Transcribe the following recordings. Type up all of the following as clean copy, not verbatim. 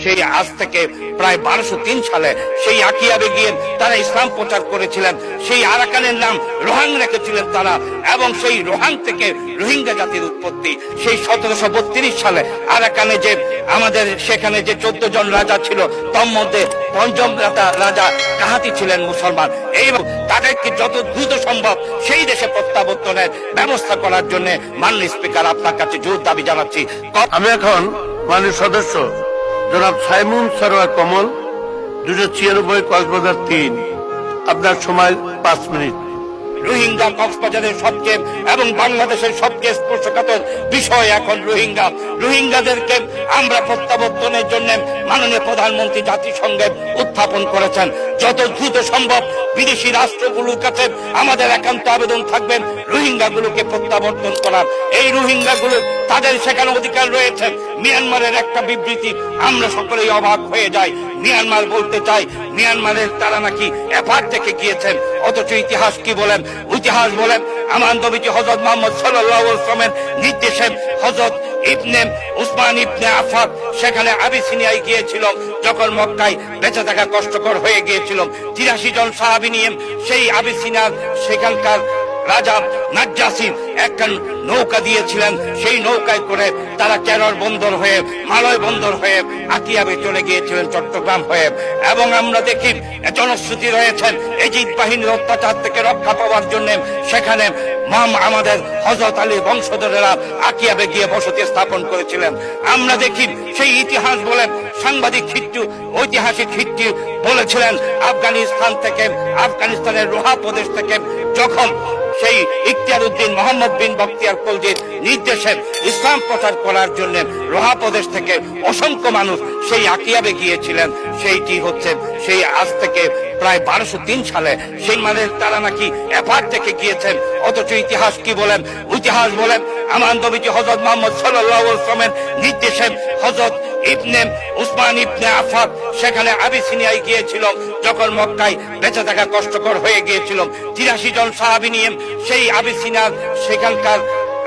সেই আজ থেকে প্রায় 1203 সালে সেই আকিয়াবে গিয়ে তারা ইসলাম প্রচার করেছিলেন। সেই আরাকানের নাম রোহাং রেখেছিলেন তারা, এবং সেই রোহাং থেকে রোহিঙ্গা জাতির উৎপত্তি। সেই 1732 সালে আরাকানে যে আমাদের সেখানে যে 14 জন রাজা ছিল, তার মধ্যে পঞ্চম রাজা কাহাতি ছিলেন মুসলমান। এই তাদেরকে যত দ্রুত সম্ভব সেই দেশে প্রত্যাবর্তনের ব্যবস্থা করার জন্য মাননীয় স্পিকার আপনার কাছে জোর দাবি জানাচ্ছি। আমি এখন মাননীয় সদস্য জনাব সাইমুন সরোয়ার কমল 296 কক্সবাজার 3, আপনার সময় 5 মিনিট। রোহিঙ্গা কক্সবাজারের সবচেয়ে এবং বাংলাদেশের সবচেয়ে স্পর্শকাতর বিষয় এখন রোহিঙ্গাদেরকে আমরা প্রত্যাবর্তনের জন্য মাননীয় প্রধানমন্ত্রী জাতিসংঘে উত্থাপন করেছেন। যত দ্রুত সম্ভব বিদেশি রাষ্ট্রগুলোর কাছে আমাদের একান্ত আবেদন থাকবেন রোহিঙ্গাগুলোকে প্রত্যাবর্তন করার। এই রোহিঙ্গাগুলো তাদের সেখানে অধিকার রয়েছে। মিয়ানমারের একটা বিবৃতি আমরা সকলেই অবাক হয়ে যাই। মিয়ানমার বলতে চাই মিয়ানমারের তারা নাকি এপার থেকে গিয়েছেন, অথচ ইতিহাস কি বলেন? ইতিহাস বলেন আমার নবীজি হযরত মুহাম্মদ সাল্লাল্লাহু আলাইহি ওয়াসাল্লামের নির্দেশে হযরত ইবনে উসমান ইবনে আফফান সেখানে আবিসিনিয়ায় গিয়েছিল। যখন মক্কায় বেঁচে থাকা কষ্টকর হয়ে গিয়েছিল, 83 জন সাহাবী নিয়ে সেই আবিসিনিয়ার সেখানকার রাজা নাজ্জাসী একটা নৌকা দিয়েছিলেন। সেই নৌকায় করে তারা কেরল বন্দর হয়ে, মালয় বন্দর হয়ে আকিয়াবে চলে গিয়েছিলেন, চট্টগ্রাম হয়ে। এবং আমরা দেখি জনশ্রুতি রয়েছেন এজিদ বাহিনীর অত্যাচার থেকে রক্ষা পাওয়ার জন্য সেখানে আমাদের হযরত আলীর বংশধরেরা আকিয়াবে গিয়ে বসতি স্থাপন করেছিলেন। আমরা দেখি সেই ইতিহাস বলেন সাংবাদিক খিট্টু, ঐতিহাসিক খিট্টু বলেছিলেন আফগানিস্তান থেকে, আফগানিস্তানের রোহা প্রদেশ থেকে যখন সেই ইখতিয়ার উদ্দিন মোহাম্মদ বিন বখতিয়ার খলজির নির্দেশে ইসলাম প্রচার করার জন্য রোহা প্রদেশ থেকে অসংখ্য মানুষ সেই আকিয়াবে গিয়েছিলেন। সেইটি হচ্ছে সেই আজ থেকে প্রায় 1203 সালে সেই তারা নাকি এপার থেকে গিয়েছেন, অথচ ইতিহাস কি বলেন? ইতিহাস বলেন আমার নবীজি হযরত মুহাম্মদ সাল্লাল্লাহু আলাইহি ওয়াসাল্লামের নির্দেশে হযরত ইবনে উসমান ইবনে আফফান সেখানে আবিসিনিয়ায় গিয়েছিল। যখন মক্কায় বেঁচে থাকা কষ্টকর হয়ে গিয়েছিল, 83 জন সাহাবী নিয়ে সেই আবিসিনিয়ার সেখানকার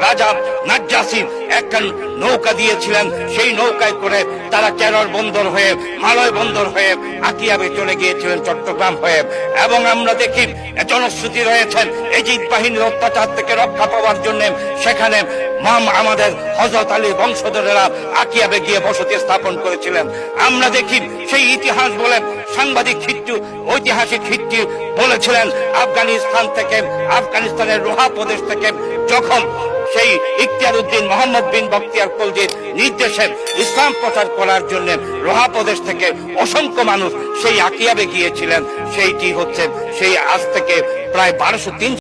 রাজা নাজ্জাসী একটা নৌকা দিয়েছিলেন। সেই নৌকায় করে তারা কেরল বন্দর হয়ে, মালয় বন্দর হয়ে আকিয়াবে চলে গিয়েছিলেন, চট্টগ্রাম হয়ে। এবং আমরা দেখি জনশ্রুতি রয়েছেন এজিদ বাহিনীর অত্যাচার থেকে রক্ষা পাওয়ার জন্য সেখানে আমাদের হযরত আলীর বংশধরেরা আকিয়াবে গিয়ে বসতি স্থাপন করেছিলেন। আমরা দেখি সেই ইতিহাস বলেন সাংবাদিক খিট্টু, ঐতিহাসিক খিট্টু বলেছিলেন আফগানিস্তান থেকে, আফগানিস্তানের রোহা প্রদেশ থেকে যখন সেই ইখতিয়ার উদ্দিন মোহাম্মদ বিন বখতিয়ার খলজির নির্দেশে ইসলাম প্রচার করার জন্য রোহা প্রদেশ থেকে অসংখ্য মানুষ সেই আকিয়াবে গিয়েছিলেন। সেইটি হচ্ছে সেই আজ থেকে প্রায় 1203